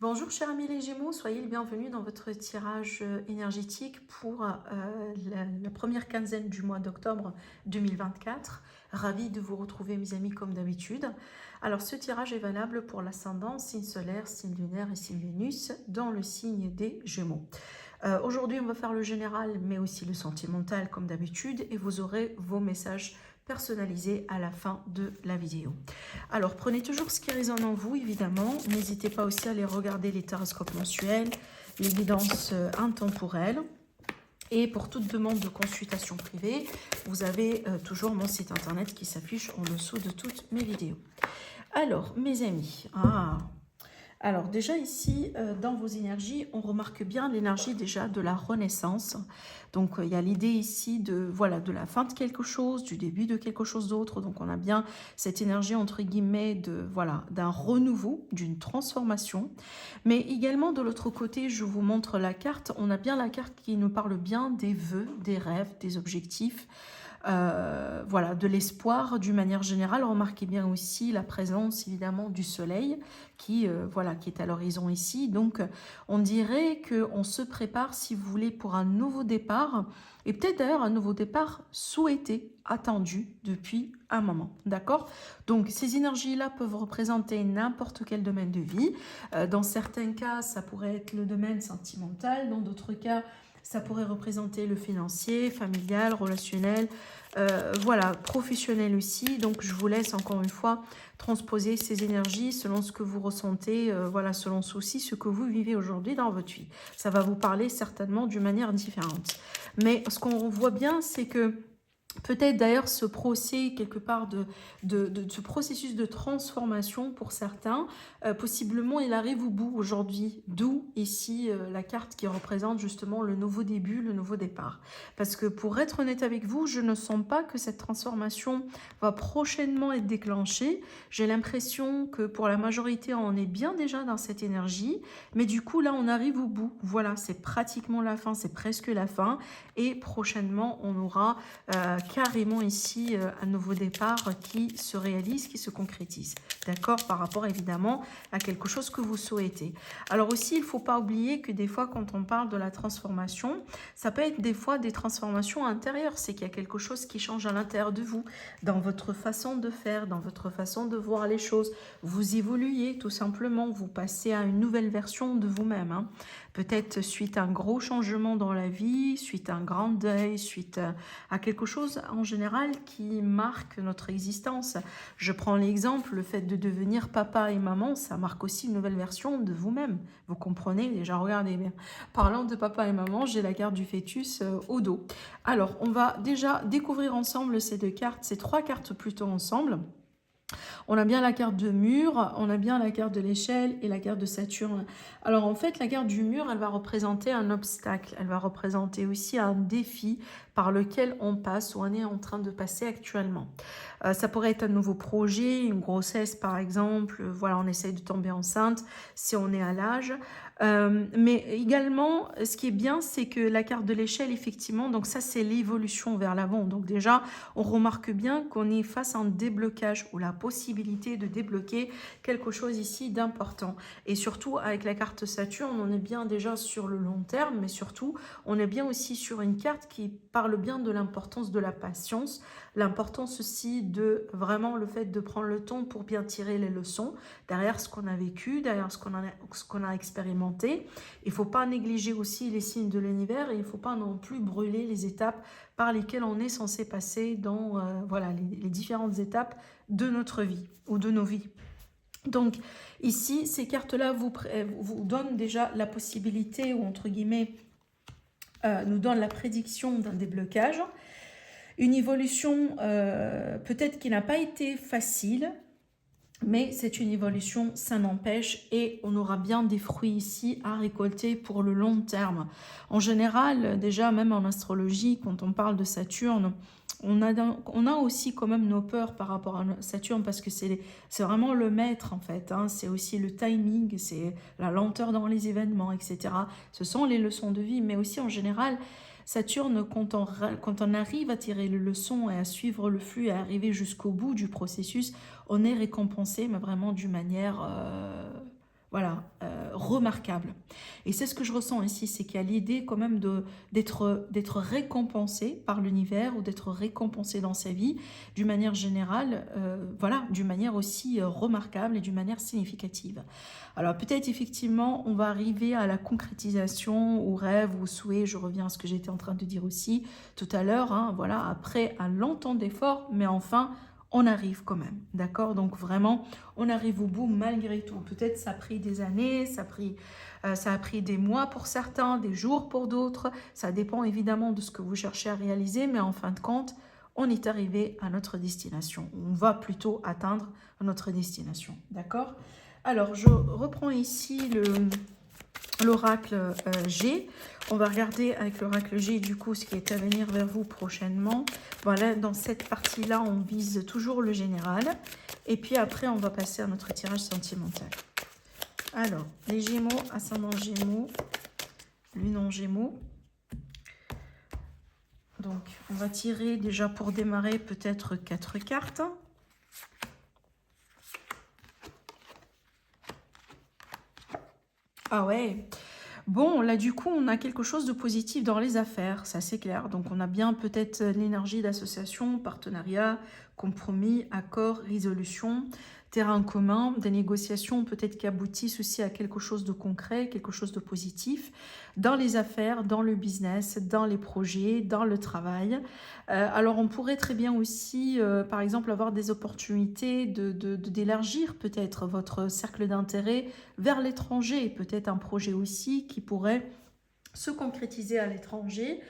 Bonjour chers amis les Gémeaux, soyez les bienvenus dans votre tirage énergétique pour la première quinzaine du mois d'octobre 2024. Ravi de vous retrouver mes amis comme d'habitude. Alors ce tirage est valable pour l'ascendant, signe solaire, signe lunaire et signe Vénus dans le signe des Gémeaux. Aujourd'hui on va faire le général mais aussi le sentimental comme d'habitude et vous aurez vos messages personnalisé à la fin de la vidéo. Alors prenez toujours ce qui résonne en vous évidemment, n'hésitez pas aussi à aller regarder les horoscopes mensuels, les guidances intemporelles. Et pour toute demande de consultation privée, vous avez toujours mon site internet qui s'affiche en dessous de toutes mes vidéos. Alors mes amis, alors déjà ici, dans vos énergies, on remarque bien l'énergie déjà de la renaissance. Donc il y a l'idée ici de, voilà, de la fin de quelque chose, du début de quelque chose d'autre. Donc on a bien cette énergie entre guillemets de, voilà, d'un renouveau, d'une transformation. Mais également de l'autre côté, je vous montre la carte. On a bien la carte qui nous parle bien des vœux, des rêves, des objectifs. Voilà, de l'espoir d'une manière générale. Remarquez bien aussi la présence évidemment du soleil qui, voilà, qui est à l'horizon ici. Donc on dirait qu'on se prépare, si vous voulez, pour un nouveau départ et peut-être d'ailleurs un nouveau départ souhaité, attendu depuis un moment. D'accord? Donc ces énergies-là peuvent représenter n'importe quel domaine de vie. Dans certains cas, ça pourrait être le domaine sentimental. Dans d'autres cas, ça pourrait représenter le financier, familial, relationnel, voilà, professionnel aussi. Donc je vous laisse encore une fois transposer ces énergies selon ce que vous ressentez, voilà, selon aussi ce que vous vivez aujourd'hui dans votre vie. Ça va vous parler certainement d'une manière différente. Mais ce qu'on voit bien, c'est que peut-être d'ailleurs ce procès quelque part de ce processus de transformation pour certains, possiblement il arrive au bout aujourd'hui, d'où ici la carte qui représente justement le nouveau début, le nouveau départ. Parce que pour être honnête avec vous, je ne sens pas que cette transformation va prochainement être déclenchée. J'ai l'impression que pour la majorité on est bien déjà dans cette énergie, mais du coup là on arrive au bout. Voilà, c'est pratiquement la fin, c'est presque la fin et prochainement on aura carrément ici un nouveau départ qui se réalise, qui se concrétise. D'accord? Par rapport évidemment à quelque chose que vous souhaitez. Alors aussi, il ne faut pas oublier que des fois, quand on parle de la transformation, ça peut être des fois des transformations intérieures. C'est qu'il y a quelque chose qui change à l'intérieur de vous, dans votre façon de faire, dans votre façon de voir les choses. Vous évoluez tout simplement, vous passez à une nouvelle version de vous-même. Hein. Peut-être suite à un gros changement dans la vie, suite à un grand deuil, suite à quelque chose en général qui marque notre existence. Je prends l'exemple, le fait de devenir papa et maman, ça marque aussi une nouvelle version de vous-même. Vous comprenez déjà, regardez bien. Parlant de papa et maman, j'ai la carte du fœtus au dos. Alors, on va déjà découvrir ensemble ces deux cartes, ces trois cartes plutôt ensemble. On a bien la carte de mur, on a bien la carte de l'échelle et la carte de Saturne. Alors en fait, la carte du mur, elle va représenter un obstacle, elle va représenter aussi un défi par lequel on passe ou on est en train de passer actuellement. Ça pourrait être un nouveau projet, une grossesse par exemple, voilà, on essaye de tomber enceinte si on est à l'âge. Mais également, ce qui est bien, c'est que la carte de l'échelle, effectivement, donc ça c'est l'évolution vers l'avant. Donc déjà, on remarque bien qu'on est face à un déblocage ou la possibilité de débloquer quelque chose ici d'important. Et surtout, avec la carte Saturne, on est bien déjà sur le long terme, mais surtout, on est bien aussi sur une carte qui parle bien de l'importance de la patience, l'importance aussi de vraiment le fait de prendre le temps pour bien tirer les leçons derrière ce qu'on a vécu, derrière ce qu'on a expérimenté. Il ne faut pas négliger aussi les signes de l'univers et il ne faut pas non plus brûler les étapes par lesquelles on est censé passer dans voilà, les différentes étapes de notre vie ou de nos vies. Donc ici, ces cartes-là vous donnent déjà la possibilité ou entre guillemets nous donnent la prédiction d'un déblocage. Une évolution peut-être qui n'a pas été facile, mais c'est une évolution, ça n'empêche, et on aura bien des fruits ici à récolter pour le long terme. En général, déjà même en astrologie, quand on parle de Saturne, on a aussi quand même nos peurs par rapport à Saturne parce que c'est vraiment le maître en fait, hein. C'est aussi le timing, c'est la lenteur dans les événements, etc. Ce sont les leçons de vie, mais aussi en général, Saturne, quand on arrive à tirer les leçons et à suivre le flux et à arriver jusqu'au bout du processus, on est récompensé, mais vraiment d'une manière voilà, remarquable. Et c'est ce que je ressens ici, c'est qu'il y a l'idée quand même d'être récompensé par l'univers ou d'être récompensé dans sa vie d'une manière générale, voilà, d'une manière aussi remarquable et d'une manière significative. Alors peut-être effectivement, on va arriver à la concrétisation, au rêve, au souhait, je reviens à ce que j'étais en train de dire aussi tout à l'heure, hein, voilà, après un long temps d'effort, mais enfin, on arrive quand même, d'accord? Donc vraiment, on arrive au bout malgré tout. Peut-être ça a pris des années, ça a pris des mois pour certains, des jours pour d'autres. Ça dépend évidemment de ce que vous cherchez à réaliser, mais en fin de compte, on est arrivé à notre destination. On va plutôt atteindre notre destination, d'accord? Alors, je reprends ici l'oracle G. On va regarder avec l'oracle G, du coup, ce qui est à venir vers vous prochainement. Voilà, dans cette partie-là, on vise toujours le général. Et puis après, on va passer à notre tirage sentimental. Alors, les Gémeaux, ascendant Gémeaux, Lune en Gémeaux. Donc, on va tirer déjà pour démarrer peut-être 4 cartes. Ah ouais. Bon, là du coup, on a quelque chose de positif dans les affaires, ça c'est clair. Donc on a bien peut-être l'énergie d'association, partenariat, compromis, accord, résolution, terrain commun, des négociations peut-être qui aboutissent aussi à quelque chose de concret, quelque chose de positif dans les affaires, dans le business, dans les projets, dans le travail. Alors on pourrait très bien aussi, par exemple, avoir des opportunités d'élargir peut-être votre cercle d'intérêt vers l'étranger, peut-être un projet aussi qui pourrait se concrétiser à l'étranger.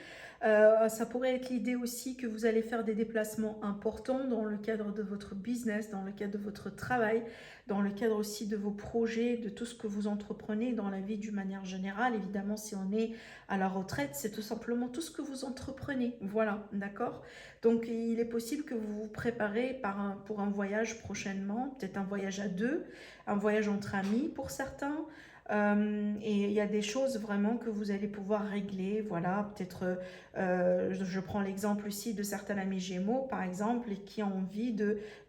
Ça pourrait être l'idée aussi que vous allez faire des déplacements importants dans le cadre de votre business, dans le cadre de votre travail, dans le cadre aussi de vos projets, de tout ce que vous entreprenez dans la vie d'une manière générale. Évidemment, si on est à la retraite, c'est tout simplement tout ce que vous entreprenez. Voilà, d'accord? Donc, il est possible que vous vous préparez pour un voyage prochainement, peut-être un voyage à deux, un voyage entre amis pour certains. Et il y a des choses vraiment que vous allez pouvoir régler, voilà, peut-être, je prends l'exemple aussi de certains amis Gémeaux, par exemple, qui ont envie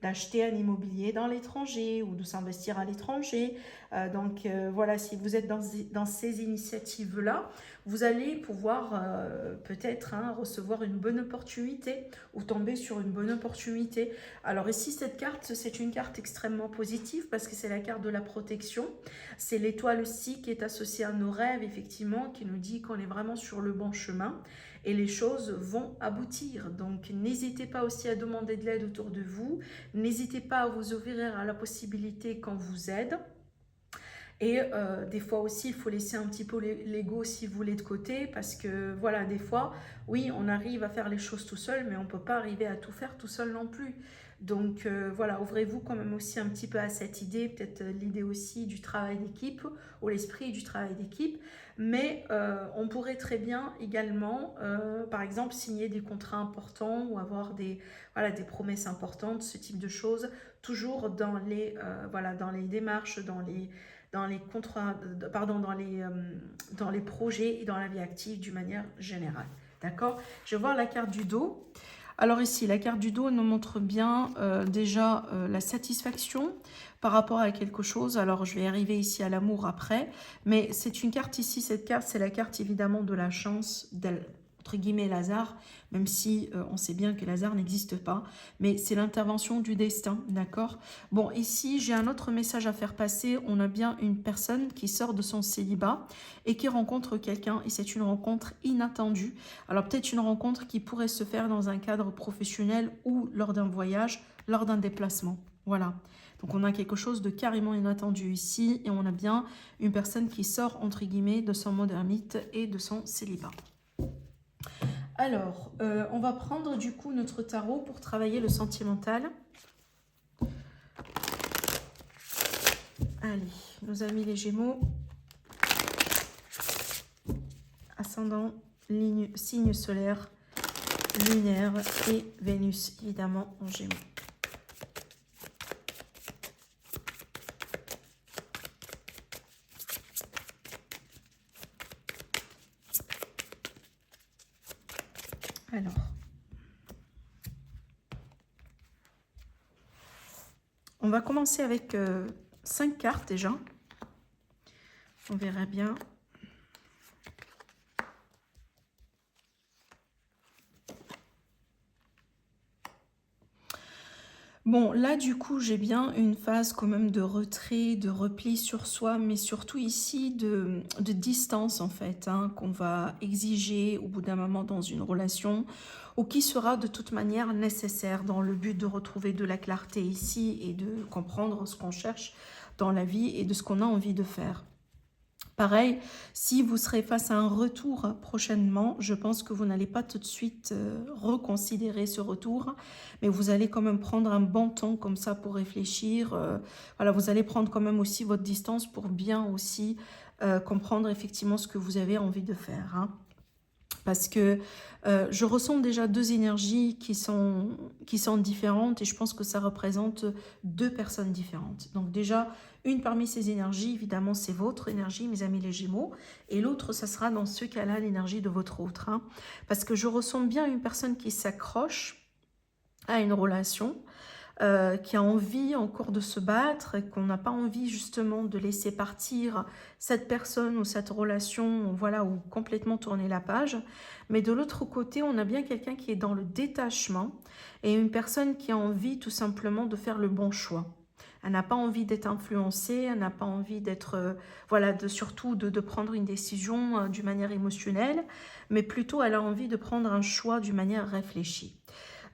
d'acheter un immobilier dans l'étranger ou de s'investir à l'étranger. Donc voilà, si vous êtes dans ces initiatives-là, vous allez pouvoir peut-être recevoir une bonne opportunité ou tomber sur une bonne opportunité. Alors ici, cette carte, c'est une carte extrêmement positive parce que c'est la carte de la protection. C'est l'étoile aussi qui est associée à nos rêves, effectivement, qui nous dit qu'on est vraiment sur le bon chemin et les choses vont aboutir. Donc n'hésitez pas aussi à demander de l'aide autour de vous, n'hésitez pas à vous ouvrir à la possibilité qu'on vous aide. Et des fois aussi, il faut laisser un petit peu l'ego, si vous voulez, de côté, parce que voilà, des fois, oui, on arrive à faire les choses tout seul, mais on ne peut pas arriver à tout faire tout seul non plus. Donc voilà, ouvrez-vous quand même aussi un petit peu à cette idée, peut-être l'idée aussi du travail d'équipe, ou l'esprit du travail d'équipe, mais on pourrait très bien également, par exemple, signer des contrats importants ou avoir voilà, des promesses importantes, ce type de choses, toujours voilà, dans les démarches, dans les contrats, pardon, dans les projets et dans la vie active d'une manière générale. D'accord? Je vais voir la carte du dos. Alors ici, la carte du dos nous montre bien déjà la satisfaction par rapport à quelque chose. Alors je vais arriver ici à l'amour après, mais c'est une carte ici, cette carte, c'est la carte évidemment de la chance, entre guillemets Lazare, même si on sait bien que Lazare n'existe pas, mais c'est l'intervention du destin, d'accord? Bon, ici, j'ai un autre message à faire passer. On a bien une personne qui sort de son célibat et qui rencontre quelqu'un, et c'est une rencontre inattendue. Alors peut-être une rencontre qui pourrait se faire dans un cadre professionnel ou lors d'un voyage, lors d'un déplacement. Voilà. Donc on a quelque chose de carrément inattendu ici, et on a bien une personne qui sort, entre guillemets, de son mode ermite et de son célibat. Alors, on va prendre du coup notre tarot pour travailler le sentimental. Allez, nos amis les Gémeaux. Ascendant, signe solaire, lunaire et Vénus, évidemment, en Gémeaux. Alors, on va commencer avec 5 cartes déjà. On verra bien. Bon, là, du coup, j'ai bien une phase quand même de retrait, de repli sur soi, mais surtout ici de distance, en fait, hein, qu'on va exiger au bout d'un moment dans une relation, ou qui sera de toute manière nécessaire dans le but de retrouver de la clarté ici et de comprendre ce qu'on cherche dans la vie et de ce qu'on a envie de faire. Pareil, si vous serez face à un retour prochainement, je pense que vous n'allez pas tout de suite reconsidérer ce retour, mais vous allez quand même prendre un bon temps comme ça pour réfléchir. Voilà, vous allez prendre quand même aussi votre distance pour bien aussi comprendre effectivement ce que vous avez envie de faire, hein. Parce que je ressens déjà deux énergies qui sont différentes et je pense que ça représente deux personnes différentes. Donc déjà, une parmi ces énergies, évidemment, c'est votre énergie, mes amis les Gémeaux, et l'autre, ça sera dans ce cas-là l'énergie de votre autre, hein. Parce que je ressens bien une personne qui s'accroche à une relation, qui a envie encore de se battre, et qu'on n'a pas envie justement de laisser partir cette personne ou cette relation, voilà, ou complètement tourner la page. Mais de l'autre côté, on a bien quelqu'un qui est dans le détachement et une personne qui a envie tout simplement de faire le bon choix. Elle n'a pas envie d'être influencée, elle n'a pas envie d'être, voilà, surtout de prendre une décision d'une manière émotionnelle, mais plutôt elle a envie de prendre un choix d'une manière réfléchie.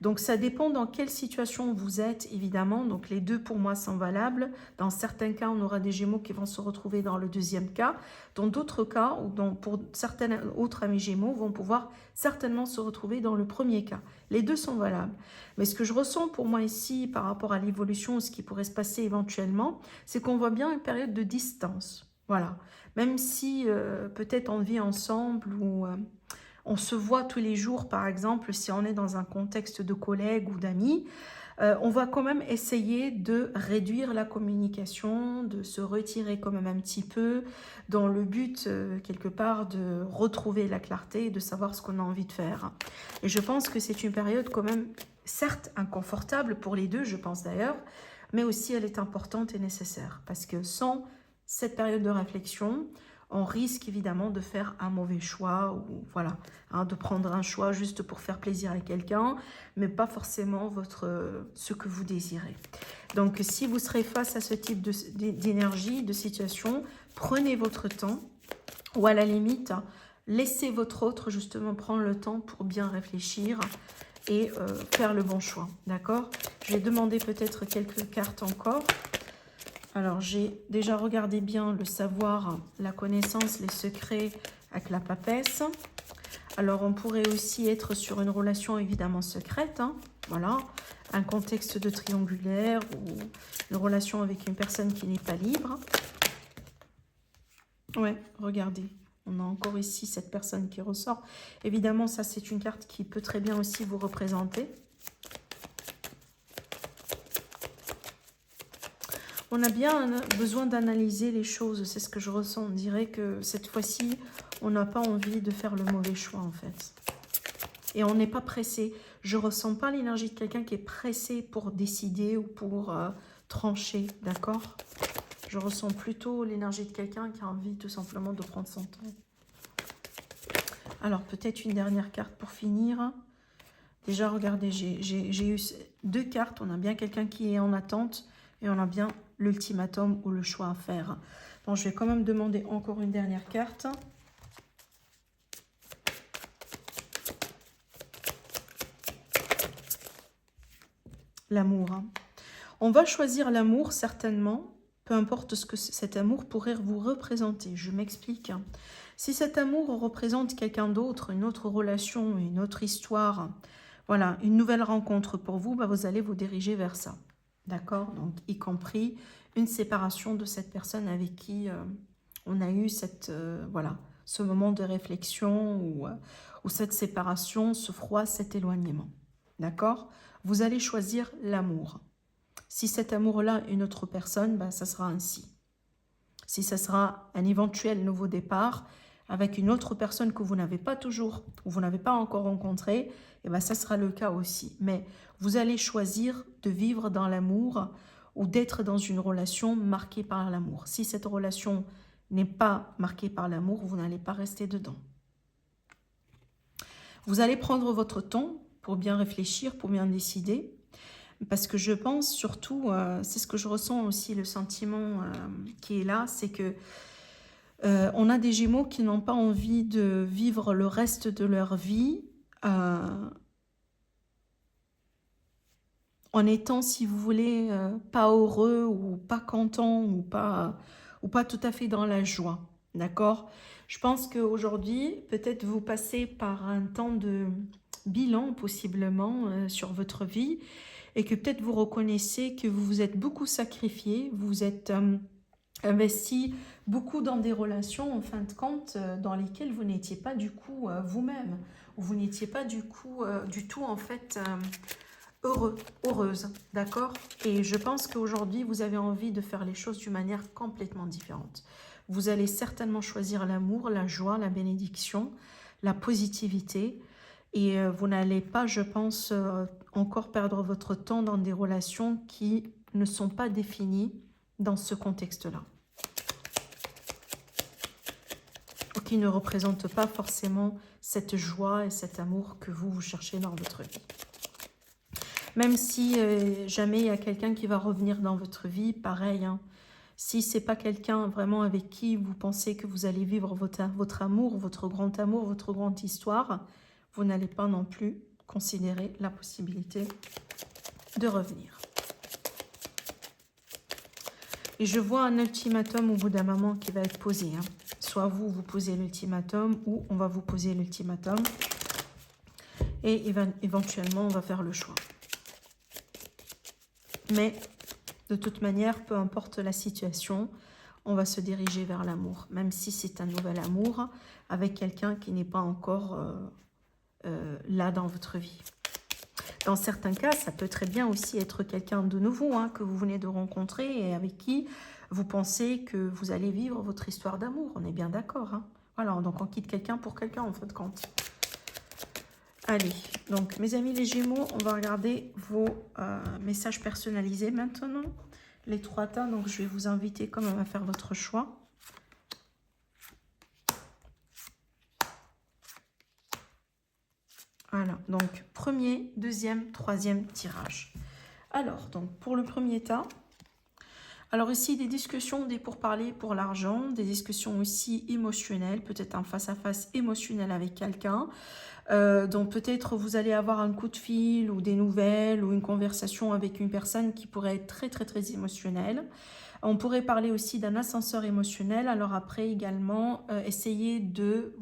Donc ça dépend dans quelle situation vous êtes, évidemment. Donc les deux pour moi sont valables. Dans certains cas, on aura des Gémeaux qui vont se retrouver dans le deuxième cas. Dans d'autres cas, ou pour certains autres amis Gémeaux, vont pouvoir certainement se retrouver dans le premier cas. Les deux sont valables. Mais ce que je ressens pour moi ici, par rapport à l'évolution, ce qui pourrait se passer éventuellement, c'est qu'on voit bien une période de distance. Voilà. Même si peut-être on vit ensemble ou... on se voit tous les jours, par exemple, si on est dans un contexte de collègues ou d'amis, on va quand même essayer de réduire la communication, de se retirer quand même un petit peu, dans le but, quelque part, de retrouver la clarté et de savoir ce qu'on a envie de faire. Et je pense que c'est une période quand même, certes, inconfortable pour les deux, je pense d'ailleurs, mais aussi elle est importante et nécessaire. Parce que sans cette période de réflexion, on risque évidemment de faire un mauvais choix, ou voilà, hein, de prendre un choix juste pour faire plaisir à quelqu'un, mais pas forcément ce que vous désirez. Donc si vous serez face à ce type d'énergie, de situation, prenez votre temps, ou à la limite, laissez votre autre justement prendre le temps pour bien réfléchir et faire le bon choix, d'accord? Je vais demander peut-être quelques cartes encore. Alors, j'ai déjà regardé bien le savoir, la connaissance, les secrets avec la papesse. Alors, on pourrait aussi être sur une relation évidemment secrète, hein, voilà, un contexte de triangulaire ou une relation avec une personne qui n'est pas libre. Ouais, regardez, on a encore ici cette personne qui ressort. Évidemment, ça, c'est une carte qui peut très bien aussi vous représenter. On a bien besoin d'analyser les choses, c'est ce que je ressens. On dirait que cette fois-ci, on n'a pas envie de faire le mauvais choix en fait. Et on n'est pas pressé. Je ne ressens pas l'énergie de quelqu'un qui est pressé pour décider ou pour trancher, d'accord? Je ressens plutôt l'énergie de quelqu'un qui a envie tout simplement de prendre son temps. Alors peut-être une dernière carte pour finir. Déjà, regardez, j'ai eu deux cartes. On a bien quelqu'un qui est en attente et on a bien l'ultimatum ou le choix à faire. Bon, je vais quand même demander encore une dernière carte. L'amour. Hein. On va choisir l'amour, certainement, peu importe ce que cet amour pourrait vous représenter. Je m'explique. Si cet amour représente quelqu'un d'autre, une autre relation, une autre histoire, voilà, une nouvelle rencontre pour vous, bah, vous allez vous diriger vers ça. D'accord? Donc, y compris une séparation de cette personne avec qui on a eu voilà, ce moment de réflexion ou cette séparation, ce froid, cet éloignement. D'accord? Vous allez choisir l'amour. Si cet amour-là est une autre personne, bah, ça sera ainsi. Si ça sera un éventuel nouveau départ avec une autre personne que vous n'avez pas toujours, ou vous n'avez pas encore rencontrée, et ben ça sera le cas aussi. Mais vous allez choisir de vivre dans l'amour ou d'être dans une relation marquée par l'amour. Si cette relation n'est pas marqué par l'amour, vous n'allez pas rester dedans. Vous allez prendre votre temps pour bien réfléchir, pour bien décider. Parce que je pense surtout, c'est ce que je ressens aussi, le sentiment qui est là, c'est que on a des Gémeaux qui n'ont pas envie de vivre le reste de leur vie en étant, si vous voulez, pas heureux ou pas content ou pas tout à fait dans la joie. D'accord? Je pense qu'aujourd'hui, peut-être vous passez par un temps de bilan possiblement sur votre vie et que peut-être vous reconnaissez que vous vous êtes beaucoup sacrifié, vous êtes investi beaucoup dans des relations en fin de compte dans lesquelles vous n'étiez pas du coup vous-même, ou vous n'étiez pas du coup du tout en fait heureuse, d'accord? Et je pense qu'aujourd'hui vous avez envie de faire les choses d'une manière complètement différente. Vous allez certainement choisir l'amour, la joie, la bénédiction, la positivité, et vous n'allez pas, je pense, encore perdre votre temps dans des relations qui ne sont pas définies dans ce contexte-là. Ou qui ne représentent pas forcément cette joie et cet amour que vous cherchez dans votre vie. Même si jamais il y a quelqu'un qui va revenir dans votre vie, pareil, hein. Si ce n'est pas quelqu'un vraiment avec qui vous pensez que vous allez vivre votre amour, votre grande histoire, vous n'allez pas non plus considérer la possibilité de revenir. Et je vois un ultimatum au bout d'un moment qui va être posé. Hein. Soit vous posez l'ultimatum, ou on va vous poser l'ultimatum. Et éventuellement, on va faire le choix. Mais de toute manière, peu importe la situation, on va se diriger vers l'amour. Même si c'est un nouvel amour avec quelqu'un qui n'est pas encore là dans votre vie. Dans certains cas, ça peut très bien aussi être quelqu'un de nouveau hein, que vous venez de rencontrer et avec qui vous pensez que vous allez vivre votre histoire d'amour. On est bien d'accord. Hein. Voilà, donc on quitte quelqu'un pour quelqu'un en fin de compte. Allez, donc mes amis les Gémeaux, on va regarder vos messages personnalisés maintenant. Les 3 tas, donc je vais vous inviter quand même à faire votre choix. Voilà, donc premier, deuxième, troisième tirage. Alors, donc pour le premier tas, alors ici des discussions, des pourparlers pour l'argent, des discussions aussi émotionnelles, peut-être un face-à-face émotionnel avec quelqu'un. Donc peut-être vous allez avoir un coup de fil ou des nouvelles ou une conversation avec une personne qui pourrait être très très très émotionnelle. On pourrait parler aussi d'un ascenseur émotionnel. Alors après également, essayez de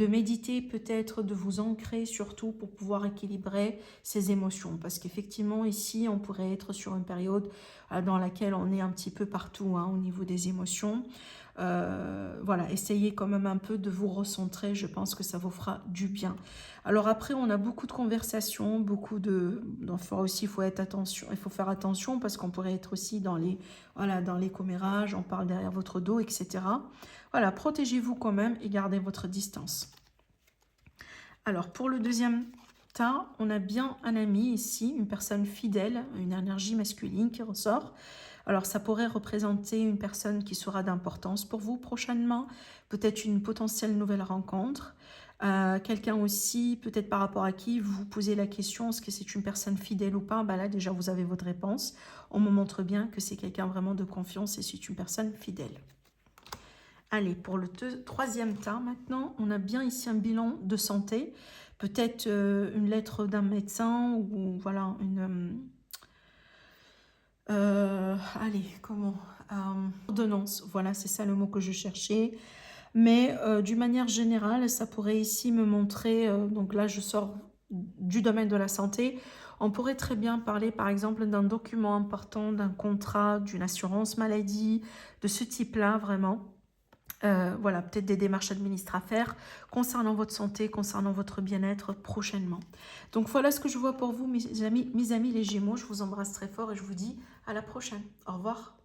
méditer, peut-être de vous ancrer surtout pour pouvoir équilibrer ces émotions. Parce qu'effectivement ici, on pourrait être sur une période dans laquelle on est un petit peu partout hein, au niveau des émotions. Voilà, essayez quand même un peu de vous recentrer, je pense que ça vous fera du bien. Alors après, on a beaucoup de conversations, beaucoup de... Donc aussi, il faut faire attention parce qu'on pourrait être aussi dans les commérages, on parle derrière votre dos, etc. Voilà, protégez-vous quand même et gardez votre distance. Alors, pour le deuxième tas, on a bien un ami ici, une personne fidèle, une énergie masculine qui ressort. Alors, ça pourrait représenter une personne qui sera d'importance pour vous prochainement, peut-être une potentielle nouvelle rencontre, quelqu'un aussi, peut-être par rapport à qui vous vous posez la question, est-ce que c'est une personne fidèle ou pas? Là, déjà, vous avez votre réponse. On me montre bien que c'est quelqu'un vraiment de confiance et c'est une personne fidèle. Allez, pour le troisième tas, maintenant, on a bien ici un bilan de santé, peut-être une lettre d'un médecin ou voilà, une... ordonnance, voilà, c'est ça le mot que je cherchais. Mais d'une manière générale, ça pourrait ici me montrer, donc là je sors du domaine de la santé, on pourrait très bien parler par exemple d'un document important, d'un contrat, d'une assurance maladie, de ce type-là vraiment. Voilà, peut-être des démarches administratives à faire concernant votre santé, concernant votre bien-être prochainement. Donc voilà ce que je vois pour vous mes amis les Gémeaux, je vous embrasse très fort et je vous dis à la prochaine. Au revoir.